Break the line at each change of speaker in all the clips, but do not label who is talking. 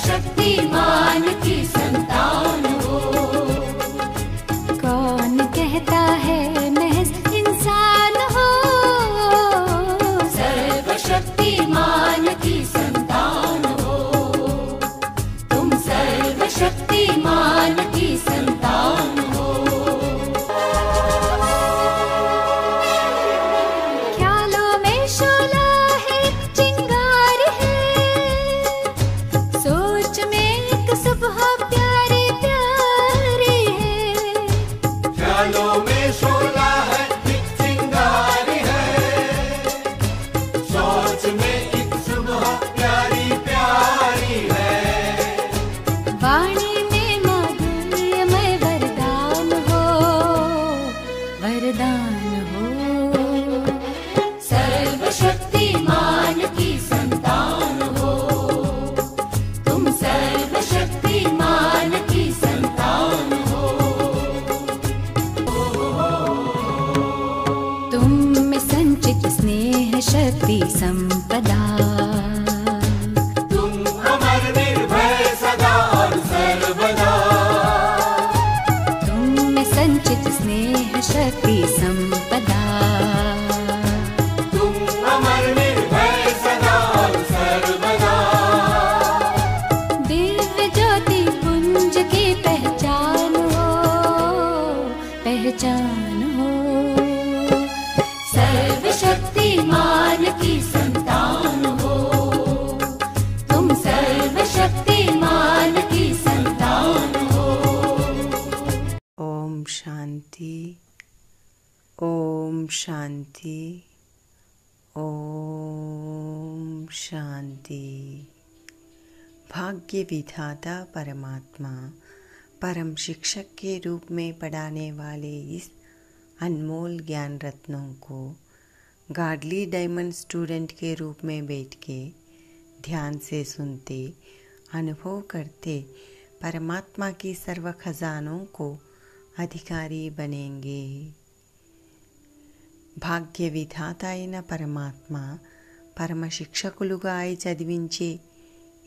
सर्वशक्तिमान की संतान हो।
कौन कहता है महज इंसान हो,
सर्वशक्तिमान की संतान हो। तुम सर्वशक्तिमान की संतान हो।
ख्यालों में शोला है, चिंगार है, सोच में एक सुबह प्यारी प्यारी है।
ख्यालों में शोला है, एक चिंगार है, सोच में एक सुबह प्यारी प्यारी है।
वाणी में माधुर्यमय वरदान हो, वरदान हो।
सर्वशक्तिमान की संतान हो। तुम सर्वशक्तिमान की संतान हो।
तुम में संचित स्नेह शक्ति संपदा,
तुम अमर निर्भय सदा और सर्वदा।
तुम में संचित स्नेह शक्ति संपदा।
तुम अमर निर्भय सदा और सर्वदा।
दिव्य ज्योति पुंज की पहचान हो, पहचान हो।
सर्वशक्तिमान की संतान हो। तुम सर्वशक्तिमान की संतान हो।
ओम शांति, ओम शांति, ओम शांति। भाग्य विधाता परमात्मा परम शिक्षक के रूप में पढ़ाने वाले इस अनमोल ज्ञान रत्नों को गाडली डायमंड स्टूडेंट के रूप में बैठ के ध्यान से सुनते, अनुभव करते परमात्मा की सर्व खजानों को अधिकारी बनेंगे। భాగ్య విధాత అయిన పరమాత్మ పరమ శిక్షకులుగా అయి చదివించే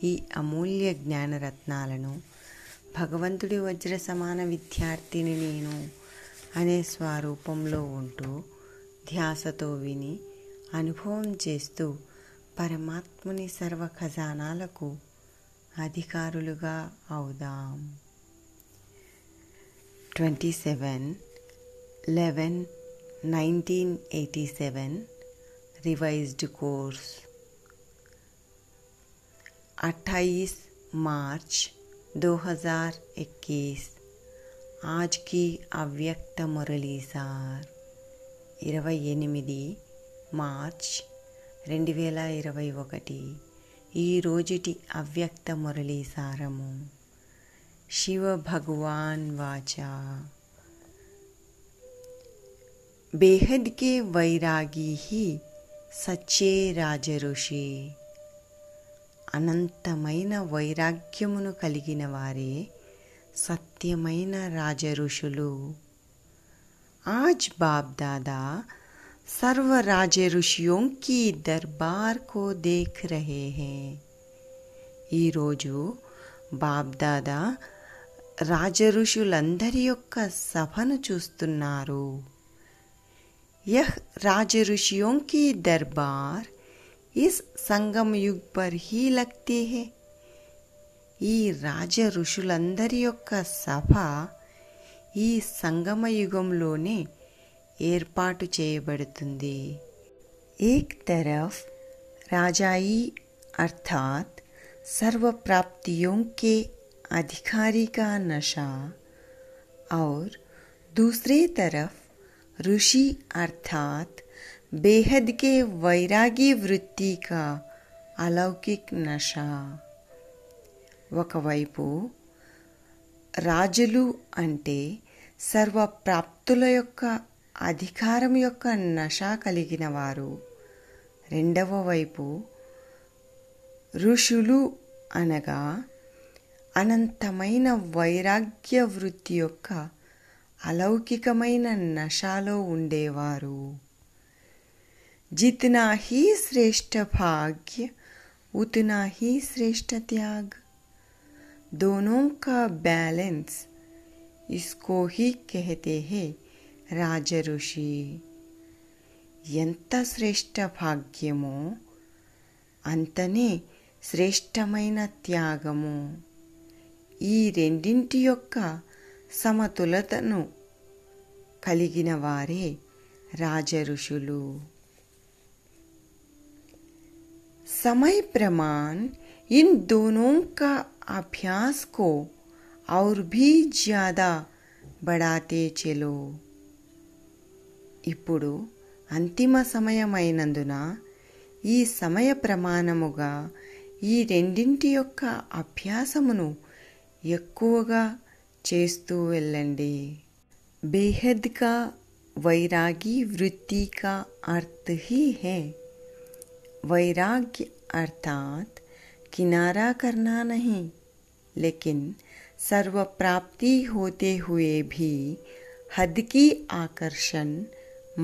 ఈ అమూల్య జ్ఞానరత్నాలను భగవంతుడి వజ్ర సమాన విద్యార్థిని నేను అనే స్వరూపంలో ఉంటూ ధ్యాసతో విని అనుభవం చేస్తూ పరమాత్ముని సర్వ ఖజానాలకు అధికారులుగా అవుదాం. 27/11/1987 रिवाइज्ड कोर्स 28 मार्च 2021 आज की अव्यक्त मुरली सार 28 మార్చ్ 2021 ఈ రోజుటి అవ్యక్త మురళీ సారము. శివ భగవాన్ వాచా बेहद के वैरागी ही సచ్చే రాజఋషి. అనంతమైన వైరాగ్యమును కలిగిన వారే సత్యమైన రాజఋషులు. आज बाप दादा सर्व राज ऋषियों की दरबार को देख रहे हैं. ఈ రోజు బాప్ దాదా రాజ ఋషులందరి యొక్క సభను చూస్తున్నారు. यह राज ऋषियों की दरबार इस संगम युग पर ही लगती है. ఈ రాజ ఋషులందరి యొక్క సభ ఈ సంగమ యుగంలోనే ఏర్పాటు చేయబడుతుంది. एक तरफ राजाई अर्थात सर्व प्राप्तियों के अधिकारी का नशा और दूसरी तरफ ऋषि अर्थात बेहद के वैरागी वृत्ति का अलौकिक नशा. ఒకవైపు రాజులు అంటే సర్వ ప్రాప్తుల యొక్క అధికారం యొక్క నశ కలిగిన వారు. రెండవ వైపు ఋషులు అనగా అనంతమైన వైరాగ్య వృత్తి యొక్క अलौकिकమైన నశాలో ఉండేవారు. जितना ही श्रेष्ठ भाग्य उतना ही श्रेष्ठ त्याग. दोनों का बैलेंस, इसको ही कहते हैं రాజఋషి. ఎంత శ్రేష్ఠ భాగ్యమో అంతనే శ్రేష్టమైన త్యాగము. ఈ రెండింటి యొక్క సమతులతను కలిగిన వారే రాజఋషులు. समय प्रमाण इन दोनों का अभ्यास को और भी ज्यादा बढ़ाते चलो. ఇప్పుడు అంతిమ సమయమైనందున ఈ సమయ ప్రమాణముగా ఈ రెండింటి యొక్క అభ్యాసమును ఎక్కువగా చేస్తూ వెళ్ళండి. బేహద్ కా వైరాగి వృత్తి కా अर्थ ही है. वैराग्य अर्थात किनारा करना नहीं, लेकिन सर्व प्राप्ति होते हुए भी हद की आकर्षण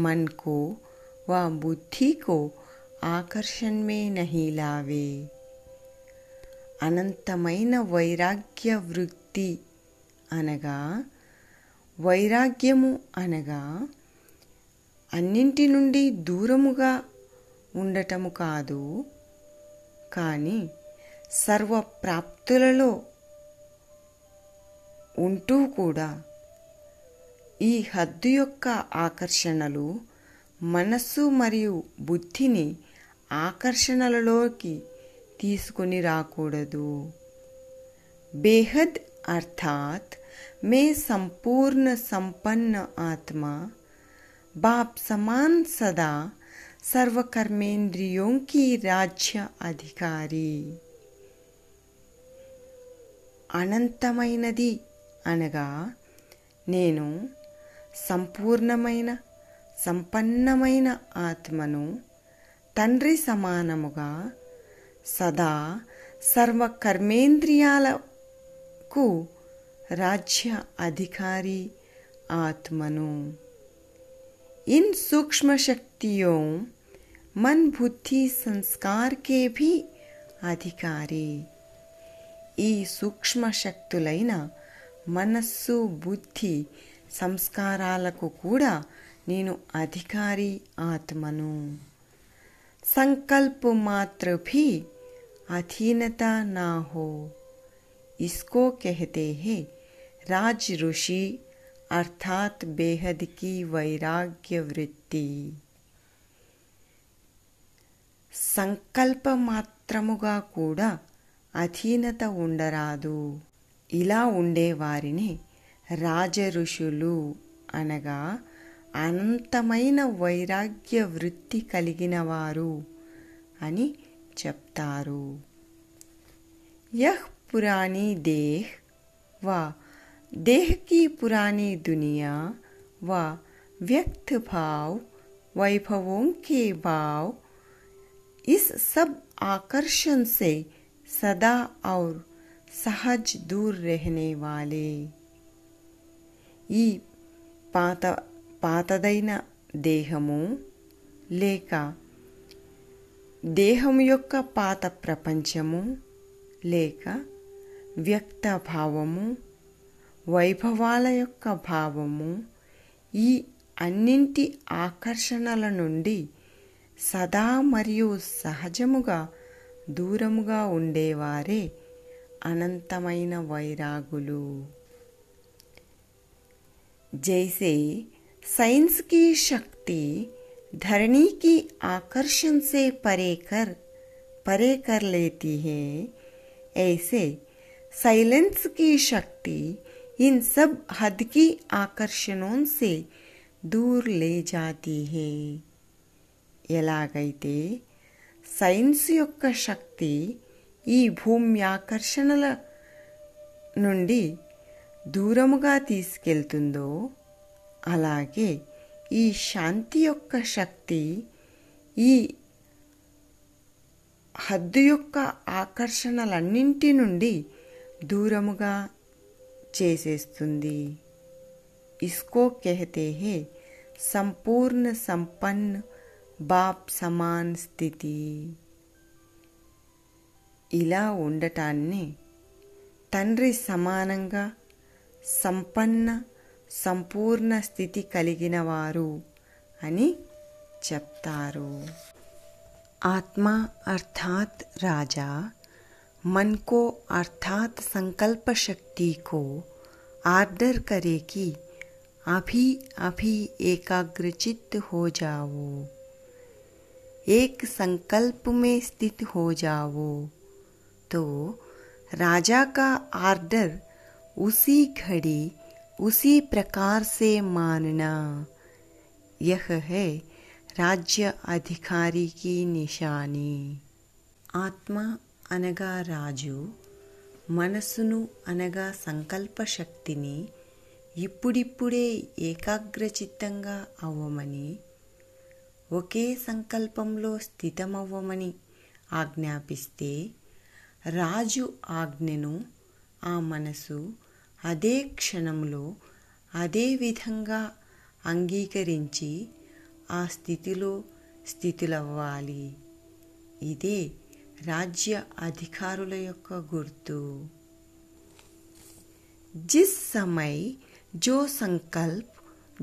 मन को व बुद्धि को आकर्षण में नहीं लावे. అనంతమైన వైరాగ్య వృత్తి అనగా, వైరాగ్యము అనగా అన్నింటి నుండి దూరముగా ఉండటము కాదు, కానీ సర్వ ప్రాప్తులలో ఉంటూ కూడా ఈ హద్దు యొక్క ఆకర్షణలు మనస్సు మరియు బుద్ధిని ఆకర్షణలలోకి తీసుకుని రాకూడదు. బేహద్ అర్థాత్ మే సంపూర్ణ సంపన్న ఆత్మ, బాప్ సమాన్ సదా सर्व कर्मेंद्रियों की राज्य अधिकारी. అనంతమైనది అనగా నేను సంపూర్ణమైన సంపన్నమైన ఆత్మను, తండ్రి సమానముగా సదా సర్వ కర్మేంద్రియాలకు రాజ్య అధికారి ఆత్మను. इन सूक्ष्म शक्तियों मन बुद्धि संस्कार के भी अधिकारी. ఈ సూక్ష్మ శక్తులైన మనస్సు, బుద్ధి, సంస్కారాలకు కూడా నేను అధికారి ఆత్మను. संकल्प मात्र भी अधीनता ना हो, इसको कहते हैं राज ऋषि अर्थात बेहद की वैराग्य वृत्ति. సంకల్ప మాత్రముగా కూడా అధీనత ఉండరాదు. ఇలా ఉండేవారిని రాజఋషులు అనగా అనంతమైన వైరాగ్య వృత్తి కలిగిన వారు అని చెప్తారు. యహ్ పురాణీ దేహ్ వ देह की पुरानी दुनिया व व्यक्त भाव वैभवों के भाव, इस सब आकर्षण से सदा और सहज दूर रहने वाले. ఈ పాతదైన దేహము లేక దేహం యొక్క పాత ప్రపంచము లేక వ్యక్త భావము, వైభవాల యొక్క భావము, ఈ అన్నింటి ఆకర్షణల నుండి సదా మరియు సహజముగా దూరముగా ఉండేవారే అనంతమైన వైరాగులు. जैसे साइंस की शक्ति धरणी की आकर्षण से परे कर लेती है, ऐसे साइलेंस की शक्ति इन सब हद की आकर्षणों से दूर ले जाती है. ఎలాగైతే సైన్స్ యొక్క శక్తి ఈ భూమి ఆకర్షణల నుండి దూరముగా తీసుకెళ్తుందో, అలాగే ఈ శాంతి యొక్క శక్తి ఈ హద్దు యొక్క ఆకర్షణలన్నింటి నుండి దూరముగా చేసేస్తుంది. ఇస్కో कहते हैं సంపూర్ణ సంపన్న బాప్ సమాన్ స్థితి. ఇలా ఉండటాన్ని తండ్రి సమానంగా సంపన్న సంపూర్ణ స్థితి కలిగిన వారు అని చెప్తారు. आत्मा अर्थात राजा मन को अर्थात संकल्प शक्ति को आर्डर करे कि अभी अभी एकाग्रचित्त हो जाओ, एक संकल्प में स्थित हो जाओ. तो राजा का आर्डर उसी घड़ी उसी प्रकार से मानना, यह है राज्य अधिकारी की निशानी. ఆత్మ అనగా రాజు, మనసును అనగా సంకల్ప శక్తిని ఇప్పుడిప్పుడే ఏకాగ్రచిత్తంగా అవ్వమని, ఒకే సంకల్పంలో స్థితమవ్వమని ఆజ్ఞాపిస్తే రాజు ఆజ్ఞను ఆ మనసు అదే క్షణంలో అదే విధంగా అంగీకరించి ఆ స్థితిలో స్థితులవ్వాలి. ఇదే राज्य अधिकारुల యొక్క గుర్తు. जिस समय जो संकल्प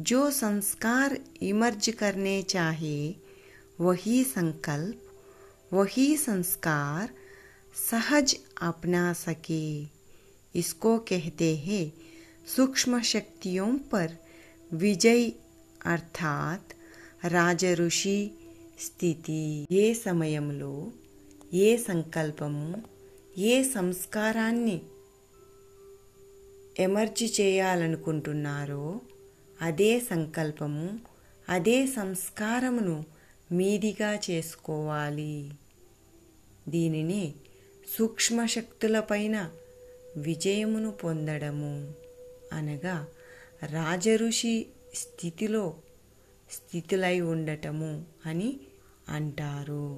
जो संस्कार इमर्ज करने चाहे वही संकल्प वही संस्कार सहज अपना सके, इसको कहते हैं सूक्ष्म शक्तियों पर विजय अर्थात రాజఋషి స్థితి. ఏ సమయంలో ఏ సంకల్పము ఏ సంస్కారాన్ని ఎమర్జి చేయాలనుకుంటున్నారో అదే సంకల్పము అదే సంస్కారమును మీదిగా చేసుకోవాలి. దీనిని సూక్ష్మశక్తులపైన విజయమును పొందడము అనగా రాజఋషి స్థితిలో స్థితులై ఉండటము అని అంటారు.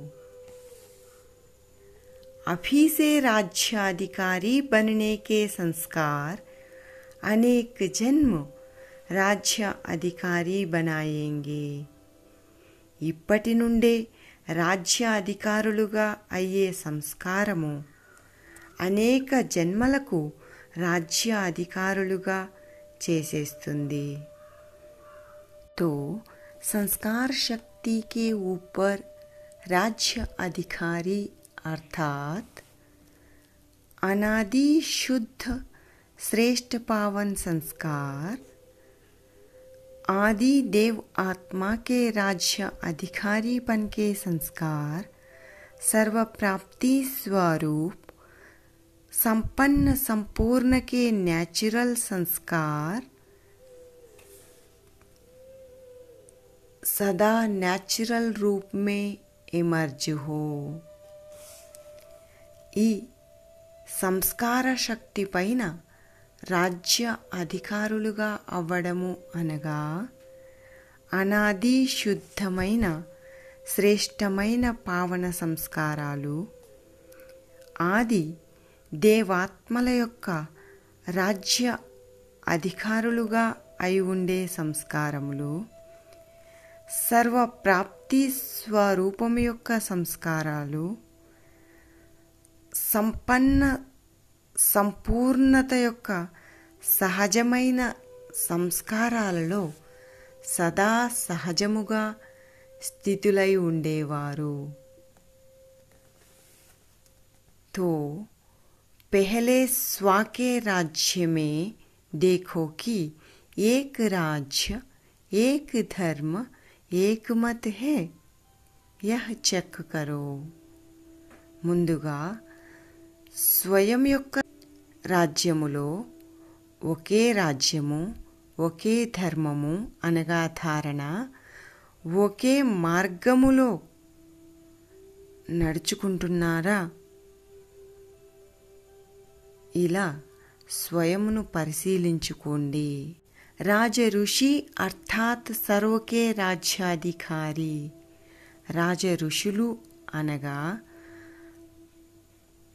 अभी से राज्याधिकारी बनने के संस्कार अनेक जन्म राज्य अधिकारी बनाएंगे. ఇప్పటి నుండే రాజ్య అధికారులుగా అయ్యే సంస్కారము అనేక జన్మలకు రాజ్య అధికారులుగా చేసేస్తుంది. तो संस्कार शक्ति के ऊपर राज्य अधिकारी अर्थात अनादि शुद्ध श्रेष्ठ पावन संस्कार आदि देव आत्मा के राज्य अधिकारीपन के संस्कार सर्व प्राप्ति स्वरूप संपन्न संपूर्ण के नेचुरल संस्कार सदा नेचुरल रूप में इमर्ज हो. ఈ సంస్కార శక్తి పైన రాజ్య అధికారులుగా అవ్వడము అనగా అనాది శుద్ధమైన శ్రేష్టమైన పావన సంస్కారాలు ఆది దేవాత్మల యొక్క రాజ్య అధికారులుగా అయి ఉండే సంస్కారములు సర్వప్రాప్తి స్వరూపం యొక్క సంస్కారాలు సంపన్న సంపూర్ణత యొక్క సహజమైన సంస్కారాలలో సదా సహజముగా స్థితులై ఉండేవారు. तो पहले स्वा के राज्य में देखो कि एक राज्य एक धर्म एक मत है, यह చెక్ करो. ముందుగా స్వయం యొక్క రాజ్యములో ఒకే రాజ్యము ఒకే ధర్మము అనగా ధారణ ఒకే మార్గములో నడుచుకుంటున్నారా? ఇలా స్వయమును పరిశీలించుకోండి. రాజఋషి అర్థాత్ సర్వకే రాజ్యాధికారి. రాజఋషులు అనగా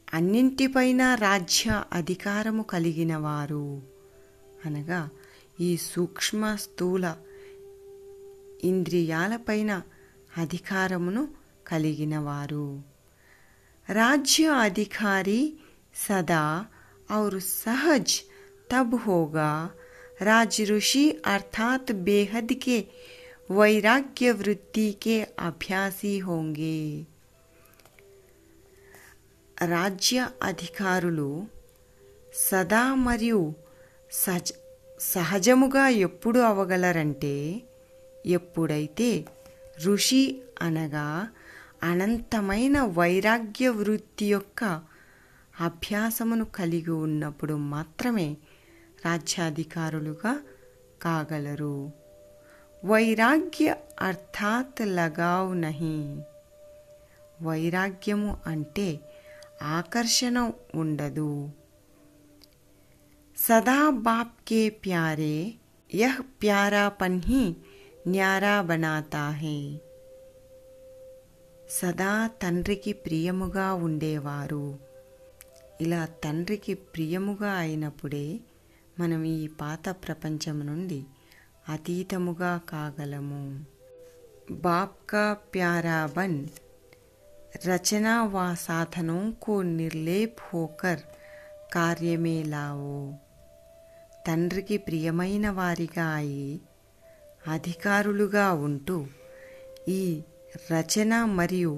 అన్నింటిపైన రాజ్య అధికారము కలిగిన వారు అనగా ఈ సూక్ష్మ స్థూల ఇంద్రియాలపైన అధికారమును కలిగిన వారు. రాజ్య అధికారి సదా और सहज तब होगा राज ऋषि अर्थात बेहद के वैराग्य वृत्ति के अभ्यासी होंगे। రాజ్య అధికారులు సదా మరియు సహజముగా ఎప్పుడు అవగలరంటే ఎప్పుడైతే ఋషి అనగా అనంతమైన వైరాగ్య వృత్తి యొక్క అభ్యాసమును కలిగి ఉన్నప్పుడు మాత్రమే రాజ్యాధికారులుగా కాగలరు। వైరాగ్య అర్థాత్ లగావ్ నహి, వైరాగ్యము అంటే ఆకర్షణ ఉండదు। సదా బాప్ కే ప్యారే యహ్ ప్యారాపన్ హి న్యారా బనాతా హై, సదా తండ్రికి ప్రియముగా ఉండేవారు। ఇలా తండ్రికి ప్రియముగా అయినప్పుడే మనం ఈ పాత ప్రపంచం నుండి అతీతముగా కాగలము। బాప్ కా ప్యారా బన్ रचना व साधनों को निर्लेप होकर कार्य में लाओ। తండ్రికి ప్రియమైన వారిగా అయి అధికారులుగా ఉంటూ ఈ రచన మరియు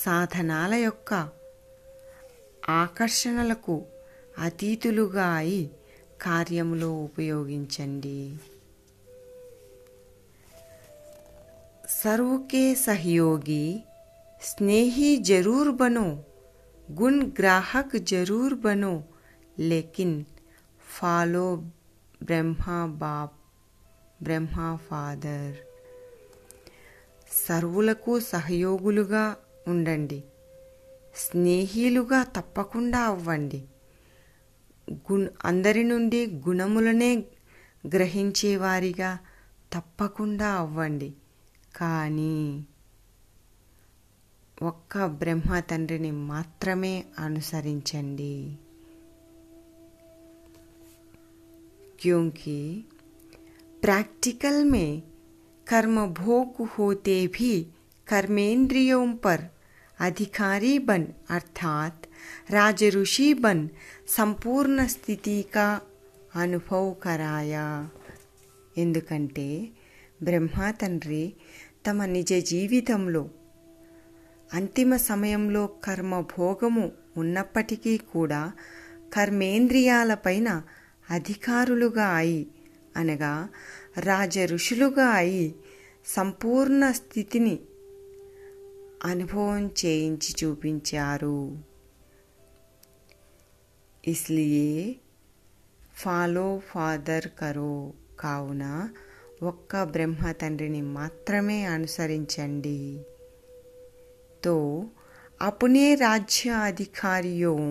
సాధనాల యొక్క ఆకర్షణలకు అతీతులుగా అయి కార్యములో ఉపయోగించండి। సర్వకే సహయోగి स्नेही जरूर बनो, गुण ग्राहक जरूर बनो, लेकिन फॉलो ब्रह्मा बाप, ब्रह्मा फादर। సర్వులకు సహయోగులుగా ఉండండి, స్నేహిలుగా తప్పకుండా అవ్వండి, అందరి నుండి గుణములనే గ్రహించేవారిగా తప్పకుండా అవ్వండి, కానీ ఒక్క బ్రహ్మ తండ్రిని మాత్రమే అనుసరించండి। क्योंकि प्रैक्टिकल में कर्म भोग होते भी कर्मेंद्रियों पर अधिकारी बन अर्थात राज ऋषि बन संपूर्ण स्थिति का अनुभव कराया। ఎందుకంటే బ్రహ్మ తండ్రి తమ నిజ జీవితంలో అంతిమ సమయంలో కర్మ భోగము ఉన్నప్పటికీ కూడా కర్మేంద్రియాలపైన అధికారులుగా అయి అనగా రాజ ఋషులుగా అయి సంపూర్ణ స్థితిని అనుభవం చేయించి చూపించారు। ఇస్లియే ఫాలో ఫాదర్ కరో, కావున ఒక్క బ్రహ్మ తండ్రిని మాత్రమే అనుసరించండి। तो अपने राज्य अधिकारियों,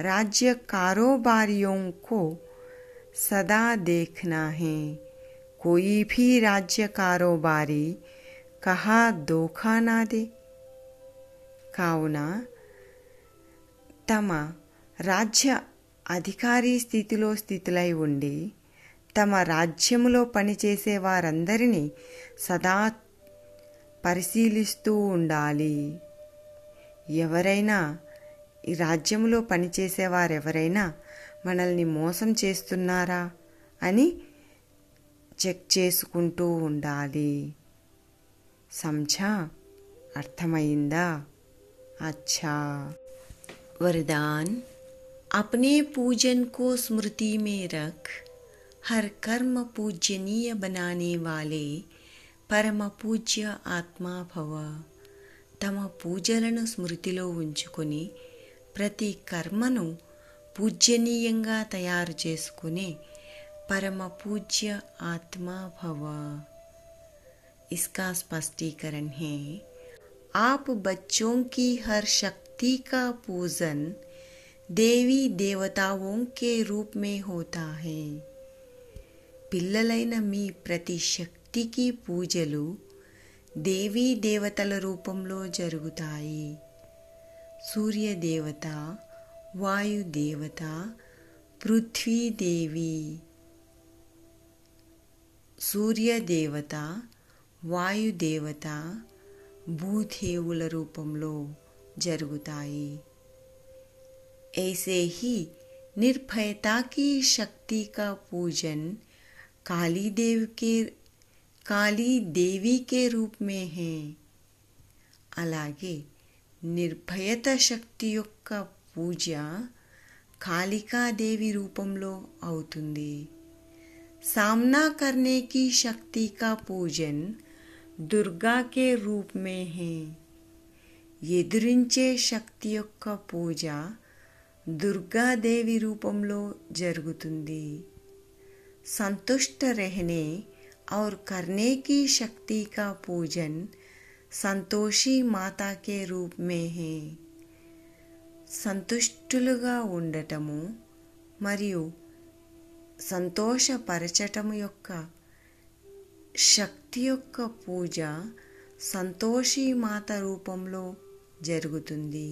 राज्य कारोबारियों को सदा देखना है, कोई भी राज्य कारोबारी कहा धोखा ना दे। కావున తమ రాజ్య అధికారి స్థితిలై ఉండి తమ రాజ్యములో పనిచేసే వారందరినీ సదా పరిశీలిస్తూ ఉండాలి। ఎవరైనా ఈ రాజ్యంలో పనిచేసేవారెవరైనా మనల్ని మోసం చేస్తున్నారా అని చెక్ చేసుకుంటూ ఉండాలి। समझा, అర్థమైందా? अच्छा। वरदान, अपने पूजन को स्मृति में रख हर कर्म पूजनीय बनाने वाले పరమ పూజ్య ఆత్మాభవ। తమ పూజలను స్మృతిలో ఉంచుకొని ప్రతి కర్మను పూజ్యనీయంగా తయారు చేసుకునే పరమ పూజ్య ఆత్మాభవ। इसका स्पष्टीकरण है, आप बच्चों की हर शक्ति का पूजन देवी देवताओं के रूप में होता है। పిల్లలైన మీ ప్రతి శక్తికి పూజలు దేవీ దేవతల రూపంలో జరుగుతాయి। సూర్యదేవత, వాయుదేవత, పృథ్వీదేవి, సూర్యదేవత, వాయుదేవత, భూదేవుల రూపంలో జరుగుతాయి। ऐसे ही निर्भयता की शक्ति का पूजन काली देवी के रूप में है. అలాగే నిర్భయత శక్తి యొక్క పూజ కాళికాదేవి రూపంలో అవుతుంది. सामना करने की शक्ति का पूजन दुर्गा के रूप में है. ఎదురించే శక్తి యొక్క పూజ దుర్గాదేవి రూపంలో జరుగుతుంది. संतुष्ट रहने और करने की शक्ति का पूजन संतोषी माता के रूप में है. సంతుష్టులుగా ఉండటము మరియు సంతోషపరచటము యొక్క శక్తి యొక్క పూజ సంతోషి మాత రూపంలో జరుగుతుంది.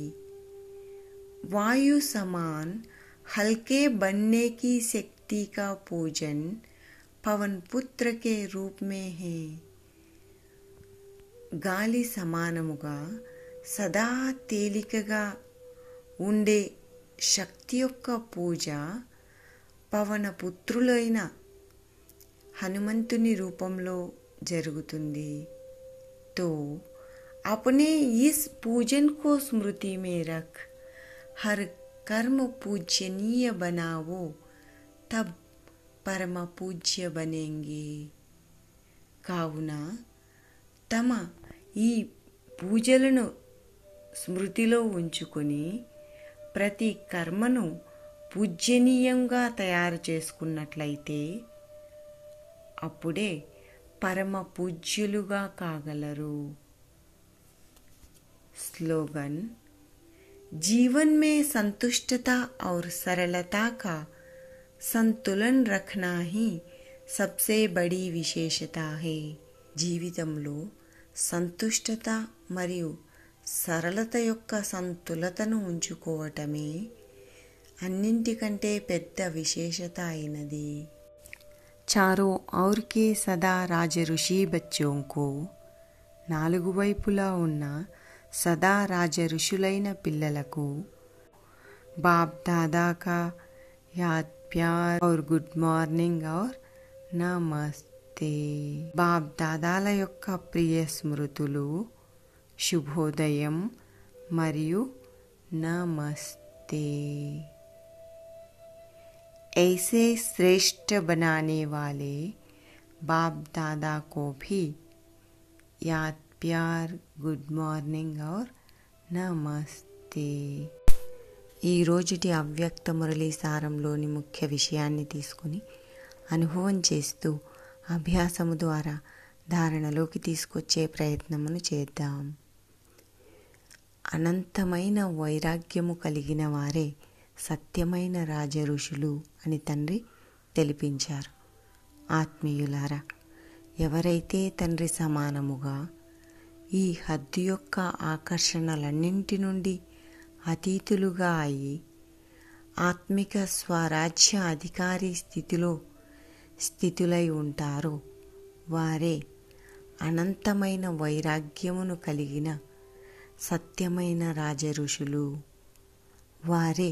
वायु समान हल्के बनने की शक्ति का पूजन पवन पुत्र के रूप में है. గాలి సమానముగా సదా తేలికగా ఉండే శక్తి యొక్క పూజ పవన పుత్రులైన హనుమంతుని రూపంలో జరుగుతుంది. तो अपने इस पूजन को स्मृति में रख हर कर्म पूजनीय बनाओ तब परम पूज्य बनेंगे. కావున తమ ఈ పూజలను స్మృతిలో ఉంచుకొని ప్రతి కర్మను పూజ్యనీయంగా తయారు చేసుకున్నట్లయితే అప్పుడే పరమ పూజ్యులుగా కాగలరు. स्लोगन जीवन में संतुष्टता और सरलता का संतुलन रखना ही सबसे बड़ी विशेषता है. జీవితంలో సంతుష్టత మరియు సరళత యొక్క సంతులతను ఉంచుకోవటమే అన్నింటికంటే పెద్ద విశేషత అయినది. चारों ओर के सदा राज ऋषि बच्चों को నాలుగు వైపులా ఉన్న సదా రాజ ఋషులైన పిల్లలకు బాప్ దాదా కా యాద్ ప్యార్ और గుడ్ మార్నింగ్ और నమస్తే. బాప్ దాదాల యొక్క ప్రియ స్మృతులు, శుభోదయం మరియు నమస్తే. ऐसे श्रेष्ठ बनाने वाले बाप दादा को भी याद प्यार गुड మార్నింగ్ और నమస్తే. ఈ రోజుటి అవ్యక్త మురళీ సారంలోని ముఖ్య విషయాన్ని తీసుకుని అనుభవం చేస్తూ అభ్యాసము ద్వారా ధారణలోకి తీసుకొచ్చే ప్రయత్నమును చేద్దాం. అనంతమైన వైరాగ్యము కలిగిన వారే సత్యమైన రాజ ఋషులు అని తండ్రి తెలిపించారు. ఆత్మీయులారా, ఎవరైతే తండ్రి సమానముగా ఈ హద్దు యొక్క ఆకర్షణలన్నింటి నుండి అతీతులుగా అయి ఆత్మిక స్వరాజ్య అధికారి స్థితులై ఉంటారో వారే అనంతమైన వైరాగ్యమును కలిగిన సత్యమైన రాజ ఋషులు. వారే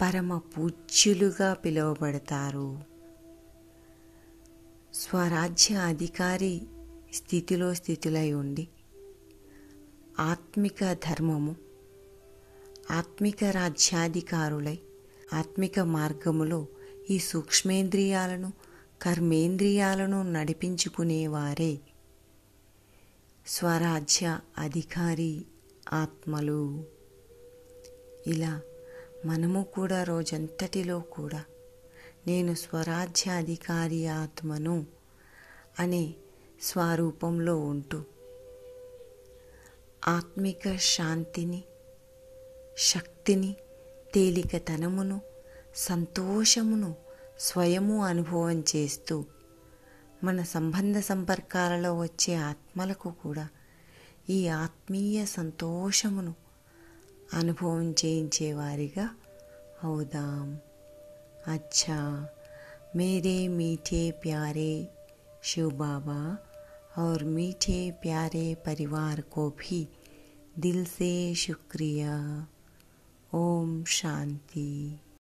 పరమ పూజ్యులుగా పిలువబడతారు. స్వరాజ్య అధికారి స్థితులై ఉండి ఆత్మిక ధర్మము, ఆత్మిక రాజ్యాధికారులై ఆత్మిక మార్గములో ఈ సూక్ష్మేంద్రియాలను, కర్మేంద్రియాలను నడిపించుకునేవారే స్వరాజ్య అధికారి ఆత్మలు. ఇలా మనము కూడా రోజంతటిలో కూడా నేను స్వరాజ్యాధికారి ఆత్మను అనే స్వరూపంలో ఉంటూ ఆత్మిక శాంతిని, శక్తిని, తేలికతనమును, సంతోషమును స్వయము అనుభవం చేస్తూ మన సంబంధ సంపర్కాలలో వచ్చే ఆత్మలకు కూడా ఈ ఆత్మీయ సంతోషమును అనుభవం చేయించేవారిగా అవుదాం. अच्छा, मेरे मीठे प्यारे शिव बाबा और मीठे प्यारे परिवार को भी दिल से शुक्रिया. ओम शांति.